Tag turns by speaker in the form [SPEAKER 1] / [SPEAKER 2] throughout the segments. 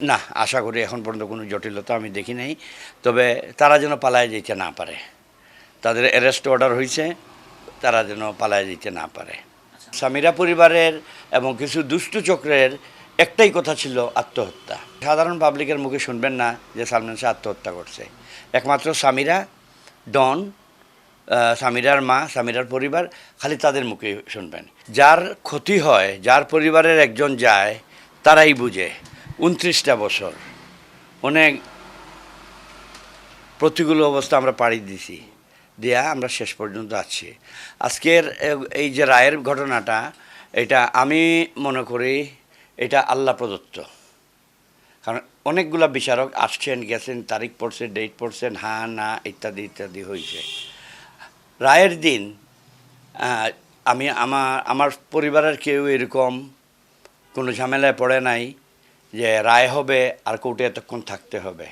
[SPEAKER 1] না, আশা করি এখন পর্যন্ত কোনো জটিলতা আমি দেখি নাই। তবে তারা যেন পালায় যেতে না পারে। তাদের অ্যারেস্ট অর্ডার হইছে, তারা যেন পালায় যেতে না পারে। সামিরা পরিবারের এবং কিছু দুষ্টু চক্রের একটাই কথা ছিল আত্মহত্যা। সাধারণ পাবলিকের মুখে শুনবেন না যে সালমান শাহ আত্মহত্যা করছে। একমাত্র সামিরা, ডন, সামিরার মা, সামিরার পরিবার, খালি তাদের মুখে শুনবেন। যার ক্ষতি হয়, যার পরিবারের একজন যায়, তারাই বুঝে। ২৯টা বছর অনেক প্রতিকূল অবস্থা আমরা পাড়ি দিছি, দিয়া আমরা শেষ পর্যন্ত আছি। আজকের এই যে রায়ের ঘটনাটা, এটা আমি মনে করি এটা আল্লাহ প্রদত্ত। কারণ অনেকগুলা বিচারক আসছেন গেছেন, তারিখ পড়ছে, ডেট পড়ছেন, হ্যাঁ না ইত্যাদি ইত্যাদি হয়েছে। রায়ের দিন আমি আমার পরিবারের কেউ এরকম কোনো ঝামেলায় পড়ে নাই যে রায় হবে আর কোর্টে এতক্ষণ থাকতে হবে।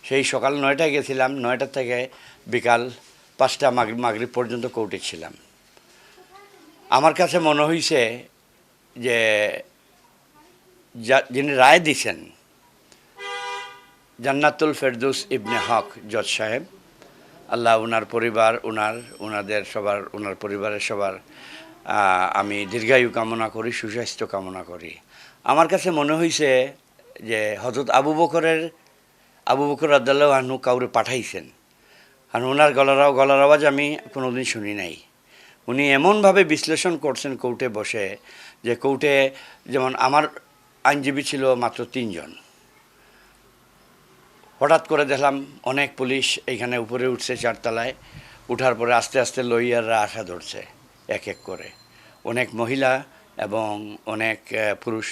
[SPEAKER 1] সেই সকাল ৯টায় গেছিলাম, ৯টা থেকে বিকাল ৫টা মাগরিব পর্যন্ত কোর্টে ছিলাম। আমার কাছে মনে হয়েছে যে যিনি রায় দিছেন, জান্নাতুল ফেরদৌস ইবনে হক জজ সাহেব, আল্লাহ ওনার পরিবার, ওনার পরিবারের সবার আমি দীর্ঘায়ু কামনা করি, সুস্বাস্থ্য কামনা করি। আমার কাছে মনে হয়েছে যে হযরত আবু বকর রাদিয়াল্লাহু আনহু কাউরে পাঠাইছেন। কারণ ওনার গলার আওয়াজ আমি কোনোদিন শুনি নাই। উনি এমনভাবে বিশ্লেষণ করছেন কোর্টে বসে, যে কোর্টে যেমন আমার আইনজীবী ছিল মাত্র ৩ জন। হঠাৎ করে দেখলাম অনেক পুলিশ এইখানে উপরে উঠছে ৪ তলায়। উঠার পরে আস্তে আস্তে লয়াররা আসা ধরছে এক এক করে। অনেক মহিলা এবং অনেক পুরুষ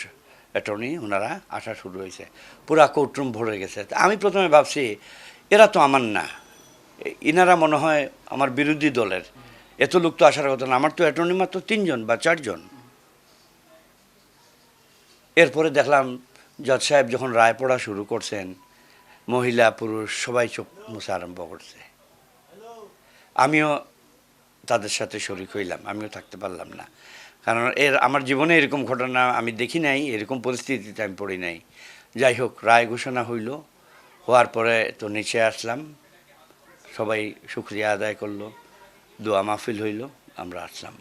[SPEAKER 1] অ্যাটর্নি ওনারা আসা শুরু হয়েছে। পুরা কোর্টরুম ভরে গেছে। আমি প্রথমে ভাবছি এরা তো আমার না, ইনারা মনে হয় আমার বিরোধী দলের। এত লোক তো আসার কথা না, আমার তো অ্যাটর্নি মাত্র ৩ জন বা ৪ জন। এরপরে দেখলাম জজ সাহেব যখন রায় পড়া শুরু করছেন, মহিলা পুরুষ সবাই চোখ মুছে আরম্ভ করছে। আমিও তাদের সাথে শরিক হইলাম, আমিও থাকতে পারলাম না। কারণ আমার জীবনে এরকম ঘটনা আমি দেখি নাই, এরকম পরিস্থিতিতে আমি পড়ি নাই। যাই হোক, রায় ঘোষণা হইল, হওয়ার পরে তো নিচে আসলাম, সবাই শুকরিয়া আদায় করলো, দোয়া মাহফিল হইল, আমরা আসলাম।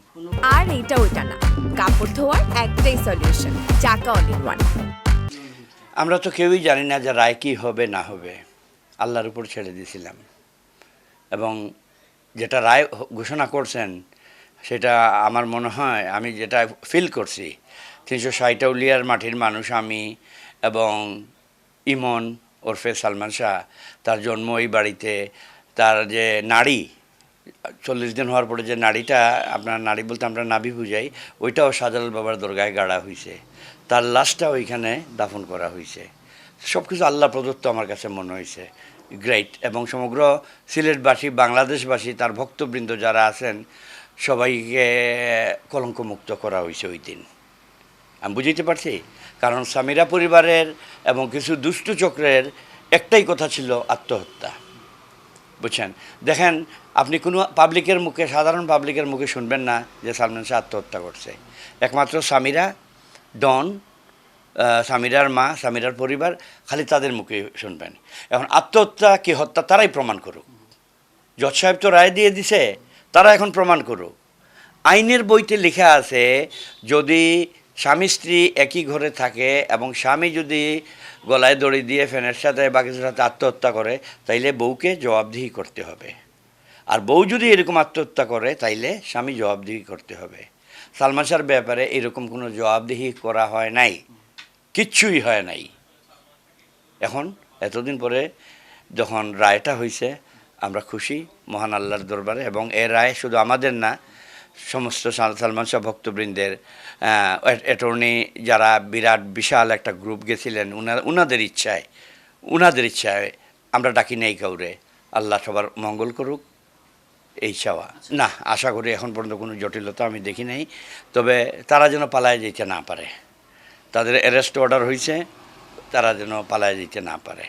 [SPEAKER 2] আর এটা ওটা না, কাপড় ধোয়ার একটাই সলিউশন, চাকা অল ইন ওয়ান।
[SPEAKER 1] আমরা তো কেউই জানি না যে রায় কী হবে না হবে, আল্লাহর উপর ছেড়ে দিয়েছিলাম। এবং যেটা রায় ঘোষণা করছেন সেটা আমার মনে হয়, আমি যেটা ফিল করছি, ৩৬০ আউলিয়ার মাটির মানুষ আমি, এবং ইমন ওরফে সালমান শাহ, তার জন্ম এই বাড়িতে, তার যে নাড়ি ৪০ দিন হওয়ার পরে যে নাড়িটা, আপনার নাড়ি বলতে আমরা নাভি বুঝাই, ওইটাও শাহজালাল বাবার দরগায় গাড়া হয়েছে, তার লাশটা ওইখানে দাফন করা হয়েছে। সব কিছু আল্লাহ প্রদত্ত আমার কাছে মনে হয়েছে, গ্রেট। এবং সমগ্র সিলেটবাসী, বাংলাদেশবাসী, তার ভক্তবৃন্দ যারা আছেন, সবাইকে কলঙ্কমুক্ত করা হয়েছে ওই দিন। আমি বুঝতে পারছি, কারণ সামিরা পরিবারের এবং কিছু দুষ্টু চক্রের একটাই কথা ছিল আত্মহত্যা। বুঝছেন? দেখেন, আপনি কোনো পাবলিকের মুখে, সাধারণ পাবলিকের মুখে শুনবেন না যে সালমান শাহ আত্মহত্যা করছে। একমাত্র সামিরা, ডন, সামিরার মা, সামিরার পরিবার, খালি তাদের মুখে শুনবেন। এখন আত্মহত্যা কি হত্যা তারাই প্রমাণ করুক। জজ সাহেব তো রায় দিয়ে দিছে, তারা এখন প্রমাণ করুক। আইনের বইতে লেখা আছে, যদি স্বামী স্ত্রী একই ঘরে থাকে এবং স্বামী যদি গলায় দড়ি দিয়ে ফ্যানের সাথে বা কিছুর সাথে আত্মহত্যা করে, তাইলে বউকে জবাবদিহি করতে হবে। আর বউ যদি এরকম আত্মহত্যা করে, তাইলে স্বামী জবাবদিহি করতে হবে। সালমান শাহর ব্যাপারে এরকম কোনো জবাবদিহি করা হয় নাই, কিচ্ছুই হয় নাই। এখন এতদিন পরে যখন রায়টা হয়েছে, আমরা খুশি মহান আল্লাহর দরবারে। এবং এর রায় শুধু আমাদের না, সমস্ত সালমান শাহ ভক্তবৃন্দের, অ্যাটর্নি যারা বিরাট বিশাল একটা গ্রুপ গেছিলেন, উনাদের ইচ্ছায় আমরা ডাকি নেই কাউরে। আল্লাহ সবার মঙ্গল করুক, এই চাওয়া। না, আশা করি এখন পর্যন্ত কোনো জটিলতা আমি দেখি নাই। তবে তারা যেন পালায় যেতে না পারে। তাদের অ্যারেস্ট অর্ডার হয়েছে, তারা যেন পালায় যেতে না পারে।